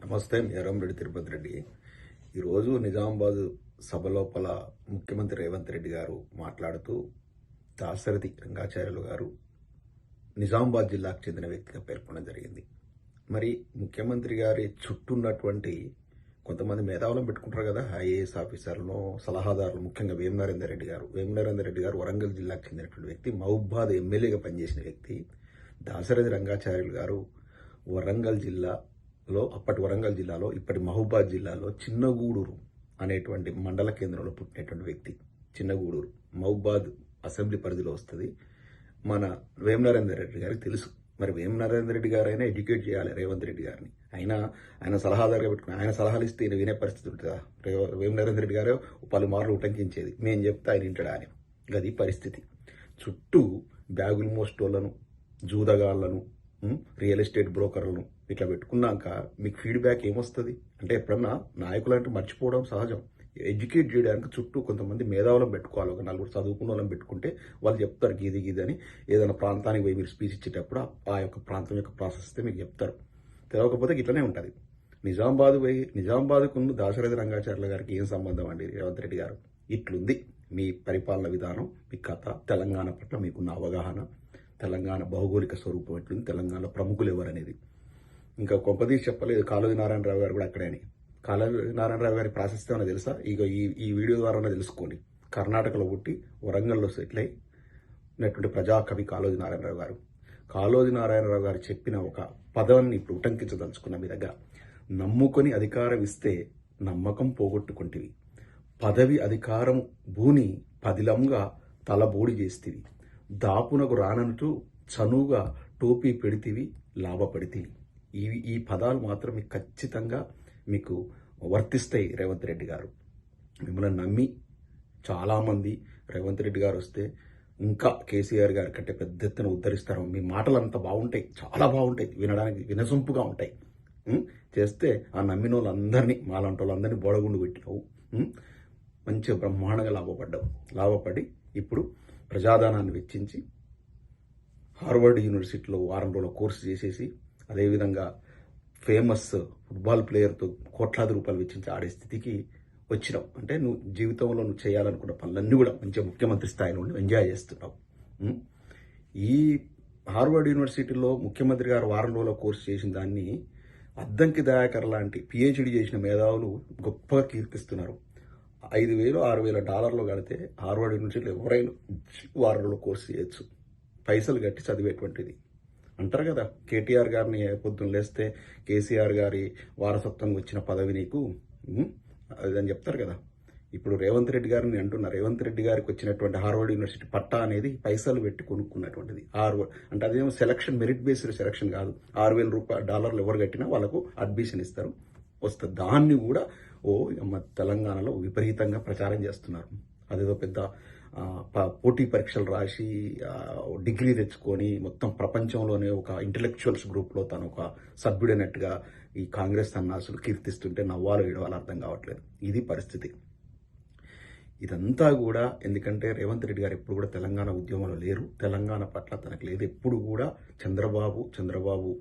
నమస్తే. రెడ్డి తిరుపతి రెడ్డి. ఈరోజు నిజామాబాద్ సభ లోపల ముఖ్యమంత్రి రేవంత్ రెడ్డి గారు మాట్లాడుతూ దాశరథి రంగాచార్యులు గారు నిజామాబాద్ జిల్లాకు చెందిన వ్యక్తిగా పేర్కొనడం జరిగింది. మరి ముఖ్యమంత్రి గారి చుట్టూ ఉన్నటువంటి కొంతమంది మేధావులను పెట్టుకుంటారు కదా, ఐఏఎస్ ఆఫీసర్లను, సలహాదారులు, ముఖ్యంగా వేం నరేందర్ రెడ్డి గారు వరంగల్ జిల్లాకు చెందినటువంటి వ్యక్తి, మహబూబాద్ ఎమ్మెల్యేగా పనిచేసిన వ్యక్తి. దాశరథి రంగాచార్యులు గారు అప్పటి వరంగల్ జిల్లాలో ఇప్పటి మహబూబాద్ జిల్లాలో చిన్నగూడూరు అనేటువంటి మండల కేంద్రంలో పుట్టినటువంటి వ్యక్తి. చిన్నగూడూరు మహబూబాద్ అసెంబ్లీ పరిధిలో వస్తుంది. మన వేం నరేందర్ రెడ్డి గారికి తెలుసు. మరి వేం నరేందర్ రెడ్డి గారు అయినా ఎడ్యుకేట్ చేయాలి రేవంత్ రెడ్డి గారిని. ఆయన సలహాదారుగా పెట్టుకుని ఆయన సలహాలు ఇస్తే ఈయన వినే పరిస్థితి ఉంటుందా? వేం నరేందర్ రెడ్డి గారు పలుమార్లు ఉటంకించేది, మేము చెప్తే ఆయన వింటాడా అని. గది పరిస్థితి. చుట్టూ బ్యాగుల్ మోస్టోళ్లను, జూదగాళ్లను, రియల్ ఎస్టేట్ బ్రోకర్లను ఇట్లా పెట్టుకున్నాక మీకు ఫీడ్బ్యాక్ ఏమొస్తుంది అంటే, ఎప్పుడన్నా నాయకులు అంటే మర్చిపోవడం సహజం. ఎడ్యుకేట్ చేయడానికి చుట్టూ కొంతమంది మేధావులను పెట్టుకోవాలి. ఒక నలుగురు చదువుకున్న వాళ్ళని పెట్టుకుంటే వాళ్ళు చెప్తారు గీది అని. ఏదైనా ప్రాంతానికి పోయి మీరు స్పీచ్ ఇచ్చేటప్పుడు ఆ యొక్క ప్రాంతం యొక్క ప్రాసెస్ మీకు చెప్తారు. తెలియకపోతే ఇట్లనే ఉంటుంది. నిజామాబాద్కు దాశరథి రంగాచార్యుల గారికి ఏం సంబంధం అండి? రేవంత్ రెడ్డి గారు ఇట్లుంది మీ పరిపాలన విధానం, మీ కథ, తెలంగాణ పట్ల మీకున్న అవగాహన, తెలంగాణ భౌగోళిక స్వరూపం ఎట్లుంది, తెలంగాణలో ప్రముఖులు ఎవరనేది. ఇంకా కొంపదీసి చెప్పలేదు కాళోజీ నారాయణరావు గారు కూడా అక్కడే అని. కాళోజీ నారాయణరావు గారి ప్రాశస్త్యం ఏమైనా తెలుసా? ఇక ఈ వీడియో ద్వారా తెలుసుకోండి. కర్ణాటకలో పుట్టి వరంగల్లో సెటిల్ అయినటువంటి ప్రజాకవి కాళోజీ నారాయణరావు గారు. కాళోజీ నారాయణరావు గారు చెప్పిన ఒక పదాన్ని ఇప్పుడు ఉటంకించదలుచుకున్న మీ దగ్గర. నమ్ముకొని అధికారం ఇస్తే నమ్మకం పోగొట్టుకుంటివి, పదవి అధికారం భూని పదిలంగా తలబోడి చేస్తేవి, దాపునకు రానంటూ చనువుగా టోపీ పెడితివి, లాభపడితివి. ఈ పదాలు మాత్రం ఖచ్చితంగా మీకు వర్తిస్తాయి. రేవంత్ రెడ్డి గారు మిమ్మల్ని నమ్మి చాలామంది రేవంత్ రెడ్డి గారు వస్తే ఇంకా కేసీఆర్ గారి కంటే పెద్ద ఎత్తున ఉద్ధరిస్తారు. మీ మాటలు అంత బాగుంటాయి, చాలా బాగుంటాయి, వినడానికి వినసొంపుగా ఉంటాయి. చేస్తే ఆ నమ్మిన వాళ్ళందరినీ, మాలాంటి వాళ్ళందరినీ బోడగుండు పెట్టినావు. మంచిగా బ్రహ్మాండంగా లాభపడి ఇప్పుడు ప్రజాదానాన్ని వెచ్చించి హార్వర్డ్ యూనివర్సిటీలో వారం రోజుల కోర్సు చేసేసి, అదేవిధంగా ఫేమస్ ఫుట్బాల్ ప్లేయర్తో కోట్లాది రూపాయలు వెచ్చించి ఆడే స్థితికి వచ్చినావు. అంటే నువ్వు జీవితంలో నువ్వు చేయాలనుకున్న పనులన్నీ కూడా మంచిగా ముఖ్యమంత్రి స్థాయిలో ఉండి ఎంజాయ్ చేస్తున్నావు. ఈ హార్వర్డ్ యూనివర్సిటీలో ముఖ్యమంత్రి గారు వారం రోజుల కోర్సు చేసిన దాన్ని అద్దంకి దయాకర్ లాంటి పిహెచ్డి చేసిన మేధావులు గొప్పగా కీర్తిస్తున్నారు. $5,000-6,000 కడితే హార్వర్డ్ యూనివర్సిటీలో ఎవరైనా వారం రోజుల కోర్సు చేయొచ్చు. పైసలు కట్టి చదివేటువంటిది అంటారు కదా. కేటీఆర్ గారిని పొద్దున్న లేస్తే కేసీఆర్ గారి వారసత్వంగా వచ్చిన పదవి నీకు అదని చెప్తారు కదా. ఇప్పుడు రేవంత్ రెడ్డి గారిని అంటున్నారు. రేవంత్ రెడ్డి గారికి వచ్చినటువంటి హార్వర్డ్ యూనివర్సిటీ పట్టా అనేది పైసలు పెట్టి కొనుక్కున్నటువంటిది. అంటే అదేమో సెలక్షన్, మెరిట్ బేస్డ్ సెలక్షన్ కాదు. $6,000 ఎవరు కట్టినా వాళ్ళకు అడ్మిషన్ ఇస్తారు, వస్తుంది. దాన్ని కూడా తెలంగాణలో విపరీతంగా ప్రచారం చేస్తున్నారు. అదేదో పెద్ద పోటీ పరీక్షలు రాసి డిగ్రీ తెచ్చుకొని మొత్తం ప్రపంచంలోనే ఒక ఇంటెలెక్చువల్స్ గ్రూప్లో తను ఒక సభ్యుడైనట్టుగా ఈ కాంగ్రెస్ సన్నాసులు కీర్తిస్తుంటే నవ్వాలో ఏడవాలో అర్థం కావట్లేదు. ఇది పరిస్థితి. ఇదంతా కూడా ఎందుకంటే రేవంత్ రెడ్డి గారు ఎప్పుడు కూడా తెలంగాణ ఉద్యమంలో లేరు. తెలంగాణ పట్ల తనకు లేదు. ఎప్పుడు కూడా చంద్రబాబు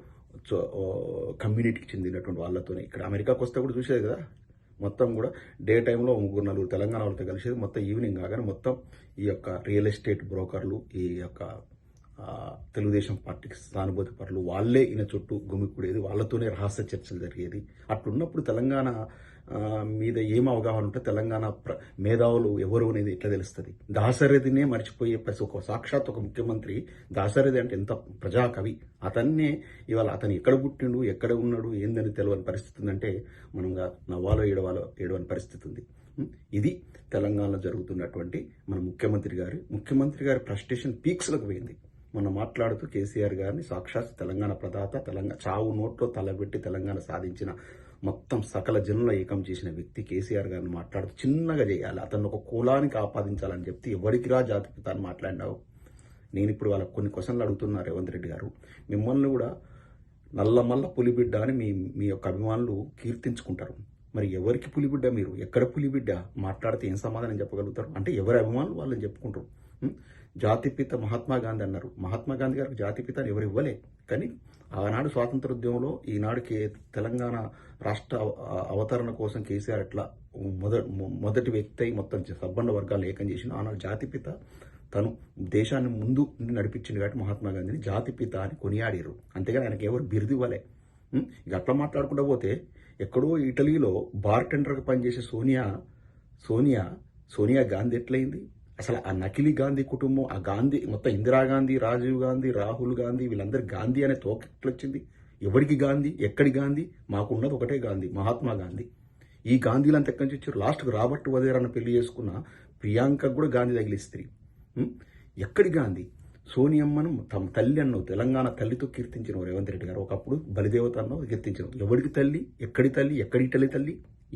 కమ్యూనిటీకి చెందినటువంటి వాళ్ళతోనే. ఇక్కడ అమెరికాకు వస్తే కూడా చూసేది కదా, మొత్తం కూడా డే టైంలో 3-4 తెలంగాణ వాళ్ళతో కలిసేది. మొత్తం ఈవినింగ్ కాగానే మొత్తం ఈ యొక్క రియల్ ఎస్టేట్ బ్రోకర్లు, ఈ యొక్క తెలుగుదేశం పార్టీకి సానుభూతి పరులు వాళ్ళే ఈయన చుట్టూ గుమికూడేది, వాళ్ళతోనే రహస్య చర్చలు జరిగేది. అట్లున్నప్పుడు తెలంగాణ మీద ఏం అవగాహన ఉంటే తెలంగాణ మేధావులు ఎవరు అనేది ఎట్లా తెలుస్తుంది? దాశరథినే మర్చిపోయే సాక్షాత్ ఒక ముఖ్యమంత్రి. దాశరథి అంటే ఎంత ప్రజాకవి, అతన్నే ఇవాళ అతను ఎక్కడ పుట్టిండు, ఎక్కడ ఉన్నాడు, ఏందని తెలియని పరిస్థితి ఉందంటే మనంగా నవ్వాలో ఏడవని పరిస్థితి ఉంది. ఇది తెలంగాణలో జరుగుతున్నటువంటి మన ముఖ్యమంత్రి గారి ఫ్రస్ట్రేషన్ పీక్స్లకు పోయింది. మొన్న మాట్లాడుతూ కేసీఆర్ గారిని సాక్షాత్ తెలంగాణ ప్రదాత, తెలంగాణ చావు నోట్లో తలబెట్టి తెలంగాణ సాధించిన మొత్తం సకల జనుల ఏకం చేసిన వ్యక్తి కేసీఆర్ గారిని మాట్లాడుతూ చిన్నగా చేయాలి, అతను ఒక కులానికి ఆపాదించాలని చెప్తే ఎవరికి రా జాతిపిత అని మాట్లాడినావు. నేను ఇప్పుడు వాళ్ళకి కొన్ని క్వశ్చన్లు అడుగుతున్నా. రేవంత్ రెడ్డి గారు మిమ్మల్ని కూడా నల్లమల్ల పులిబిడ్డ అని మీ యొక్క అభిమానులు కీర్తించుకుంటారు. మరి ఎవరికి పులిబిడ్డ మీరు? ఎక్కడ పులిబిడ్డ? మాట్లాడితే ఏం సమాధానం చెప్పగలుగుతారు? అంటే ఎవరి అభిమానులు వాళ్ళని చెప్పుకుంటారు. జాతిపిత మహాత్మా గాంధీ అన్నారు. మహాత్మా గాంధీ గారికి జాతిపిత అని ఎవరు ఇవ్వలే, కానీ ఆనాడు స్వాతంత్రోద్యమంలో ఈనాడుకి తెలంగాణ రాష్ట్ర అవతరణ కోసం కేసీఆర్ ఎట్లా మొదటి వ్యక్తి అయి మొత్తం సబ్బండ వర్గాలు ఏకం చేసిన ఆనాడు జాతిపిత తను దేశాన్ని ముందు నడిపించింది కాబట్టి మహాత్మా గాంధీని జాతిపిత అని కొనియాడారు. అంతేగాని ఆయనకి ఎవరు బిరుదు ఇవ్వలే. ఇక అట్లా మాట్లాడుకుంటూ పోతే ఎక్కడో ఇటలీలో బార్ టెండర్గా పనిచేసే సోనియా గాంధీ ఎట్లయింది? అసలు ఆ నకిలీ గాంధీ కుటుంబం, ఆ గాంధీ మొత్తం ఇందిరాగాంధీ, రాజీవ్ గాంధీ, రాహుల్ గాంధీ, వీళ్ళందరూ గాంధీ అనే తోక ఎట్లొచ్చింది? ఎవరికి గాంధీ? ఎక్కడి గాంధీ? మాకున్నది ఒకటే గాంధీ, మహాత్మా గాంధీ. ఈ గాంధీలంతా ఎక్కడి నుంచి వచ్చారు? లాస్ట్కు రాబర్ట్ వదేరాన్ని పెళ్లి చేసుకున్న ప్రియాంకకు కూడా గాంధీ తగిలిస్త్రీ. ఎక్కడి గాంధీ? సోనియమ్మను తమ తల్లి అన్నావు, తెలంగాణ తల్లితో కీర్తించిన రేవంత్ రెడ్డి గారు. ఒకప్పుడు బలిదేవత అన్నావు, కీర్తించిన. ఎవరికి తల్లి? ఎక్కడి తల్లి? ఎక్కడి ఇటలీ తల్లి?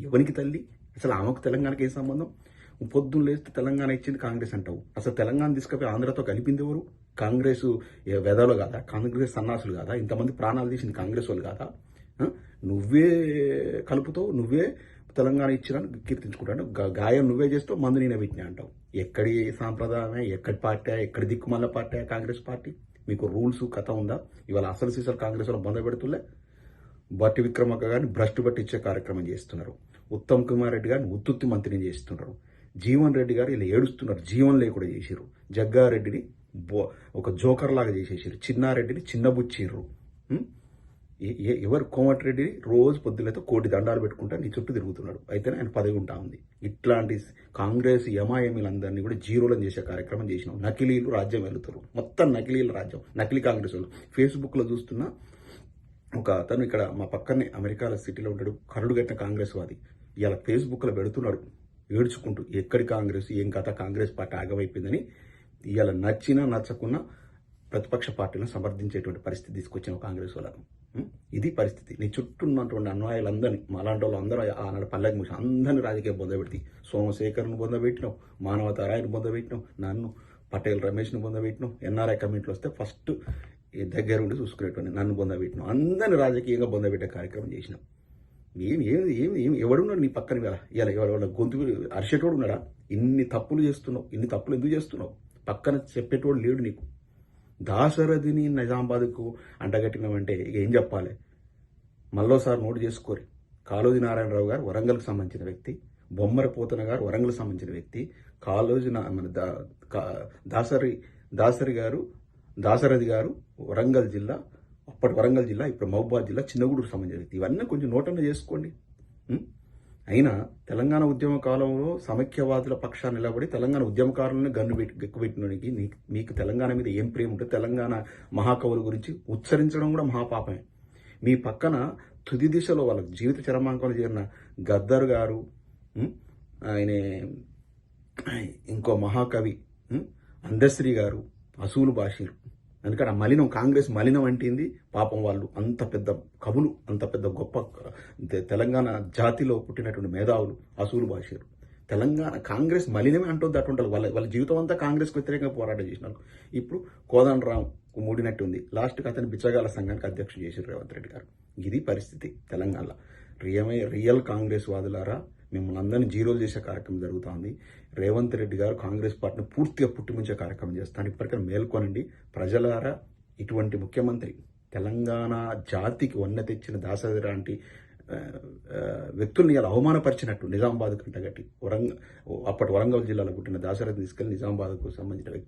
ఎవరికి తల్లి? అసలు ఆమెకు తెలంగాణకి ఏ సంబంధం? పొద్దున్న లేస్తే తెలంగాణ ఇచ్చింది కాంగ్రెస్ అంటావు. అసలు తెలంగాణ తీసుకుపోయి ఆంధ్రతో కలిపింది ఎవరు? కాంగ్రెస్ వెదలు కాదా? కాంగ్రెస్ సన్నాసులు కాదా? ఇంతమంది ప్రాణాలు తీసింది కాంగ్రెస్ వాళ్ళు కాదా? నువ్వే కలుపుతావు, నువ్వే తెలంగాణ ఇచ్చినాను కీర్తించుకుంటాను, గాయం నువ్వే చేస్తావు, మందు నేనే పెట్టినా అంటావు. ఎక్కడి సాంప్రదాయమే, ఎక్కడి పార్టీ, ఎక్కడి దిక్కుమల్ల పార్టీ కాంగ్రెస్ పార్టీ? మీకు రూల్స్ కథ ఉందా? ఇవాళ అసలు సీసాలు కాంగ్రెస్ వాళ్ళు బొంద పెడుతులే. బట్టి విక్రమక్క గారిని భ్రష్టు పట్టించే కార్యక్రమం చేస్తున్నారు. ఉత్తమ్ కుమార్ రెడ్డి గారిని ఉత్తుత్తి మంత్రిని చేస్తున్నారు. జీవన్ రెడ్డి గారు ఇలా ఏడుస్తున్నారు, జీవన్ లేకుండా చేసిర్రు. జగ్గారెడ్డిని ఒక జోకర్ లాగా చేసేసారు. చిన్నారెడ్డిని చిన్నబుచ్చిర్రు. ఎవరు? కోమటిరెడ్డిని రోజు పొద్దులతో కోటి దండాలు పెట్టుకుంటా నీ చుట్టూ తిరుగుతున్నాడు. అయితేనే ఆయన పదవి ఉంటా ఉంది. ఇట్లాంటి కాంగ్రెస్ యమాయమీలందరినీ కూడా జీరోలను చేసే కార్యక్రమం చేసినాం. నకిలీలు రాజ్యం వెళ్తారు, మొత్తం నకిలీల రాజ్యం, నకిలీ కాంగ్రెస్ వాళ్ళు. ఫేస్బుక్లో చూస్తున్నా ఒక అతను ఇక్కడ మా పక్కనే అమెరికాల సిటీలో ఉంటాడు, కరడు కట్టిన కాంగ్రెస్ వాది. ఇలా ఫేస్బుక్లో పెడుతున్నాడు ఏడ్చుకుంటూ, ఎక్కడి కాంగ్రెస్, ఏం కథ, కాంగ్రెస్ పార్టీ ఆగమైపోయిందని. ఇవాళ నచ్చినా నచ్చకున్నా ప్రతిపక్ష పార్టీలను సమర్థించేటువంటి పరిస్థితి తీసుకొచ్చిన కాంగ్రెస్ వాళ్ళను. ఇది పరిస్థితి. నీ చుట్టూ ఉన్నటువంటి అన్యాయాలందరినీ, మాలాంటి వాళ్ళు అందరూ ఆనాడు పల్లెకి మూసి అందరినీ రాజకీయ బొందబెట్టి, సోమశేఖర్ను బొందబెట్టినావు, మానవతారాయను బొందబెట్టినావు, నన్ను పటేల్ రమేష్ను బొందబెట్టినావు. ఎన్ఆర్ఐ కమిటీలు వస్తే ఫస్ట్ దగ్గర ఉండి చూసుకునేటువంటి నన్ను బొందబెట్టినావు. అందరినీ రాజకీయంగా బొందబెట్టే కార్యక్రమం చేసినాం. ఎవడున్నాడు నీ పక్కన? ఇలా ఎవడ గొంతు అరిచేటోడు ఉన్నాడా? ఇన్ని తప్పులు చేస్తున్నావు, ఇన్ని తప్పులు ఎందుకు చేస్తున్నావు? పక్కన చెప్పేటోడు లేడు నీకు. దాశరథిని నిజామాబాద్కు అంటగట్టినామంటే ఇక ఏం చెప్పాలి? మళ్ళోసారి నోటు చేసుకోరి. కాళోజీ నారాయణరావు గారు వరంగల్కి సంబంధించిన వ్యక్తి, బొమ్మర పోతన గారు వరంగల్కి సంబంధించిన వ్యక్తి, దాశరథి గారు వరంగల్ జిల్లా, అప్పటి వరంగల్ జిల్లా, ఇప్పుడు మహబూబాద్ జిల్లా చిన్నగూడూరు సంబంధించిన వ్యక్తి. ఇవన్నీ కొంచెం నోటన్న చేసుకోండి. అయినా తెలంగాణ ఉద్యమ కాలంలో సమైక్యవాదుల పక్షాన్ని నిలబడి తెలంగాణ ఉద్యమకారులను ఎక్కుపెట్టినోనికి మీకు తెలంగాణ మీద ఏం ప్రేమ ఉంటుంది? తెలంగాణ మహాకవుల గురించి ఉచ్చరించడం కూడా మహాపాపమే. మీ పక్కన తుది దిశలో వాళ్ళకి జీవిత చరమాంకంలో చేరిన గద్దర్ గారు, ఆయన ఇంకో మహాకవి అందశ్రీ గారు అసూలు భాషలు. ఎందుకంటే ఆ మలినం, కాంగ్రెస్ మలినం అంటింది పాపం. వాళ్ళు అంత పెద్ద కవులు, అంత పెద్ద గొప్ప తెలంగాణ జాతిలో పుట్టినటువంటి మేధావులు అసూలు భాషలు. తెలంగాణ కాంగ్రెస్ మలినమే అంటుంది అటుంటారు. వాళ్ళ జీవితం అంతా కాంగ్రెస్కి వ్యతిరేకంగా పోరాటం చేసినారు. ఇప్పుడు కోదండరామ్ మూడినట్టుంది. లాస్ట్కి అతని బిచ్చగాల సంఘానికి అధ్యక్షుడు చేశారు రేవంత్ రెడ్డి గారు. ఇది పరిస్థితి తెలంగాణలో. రియల్ కాంగ్రెస్ వాదులారా, మిమ్మల్ని అందరినీ జీరోలు చేసే కార్యక్రమం జరుగుతోంది. రేవంత్ రెడ్డి గారు కాంగ్రెస్ పార్టీని పూర్తిగా పుట్టిముంచే కార్యక్రమం చేస్తాను. ఇప్పటికైనా మేల్కొనండి ప్రజలారా. ఇటువంటి ముఖ్యమంత్రి, తెలంగాణ జాతికి వన్నె తెచ్చిన దాసరి లాంటి వ్యక్తుల్ని ఇలా అవమానపరిచినట్టు నిజామాబాద్ కంటగట్టి అప్పటి వరంగల్ జిల్లాలో పుట్టిన దాసరిని తీసుకెళ్లి నిజామాబాద్కు సంబంధించిన వ్యక్తి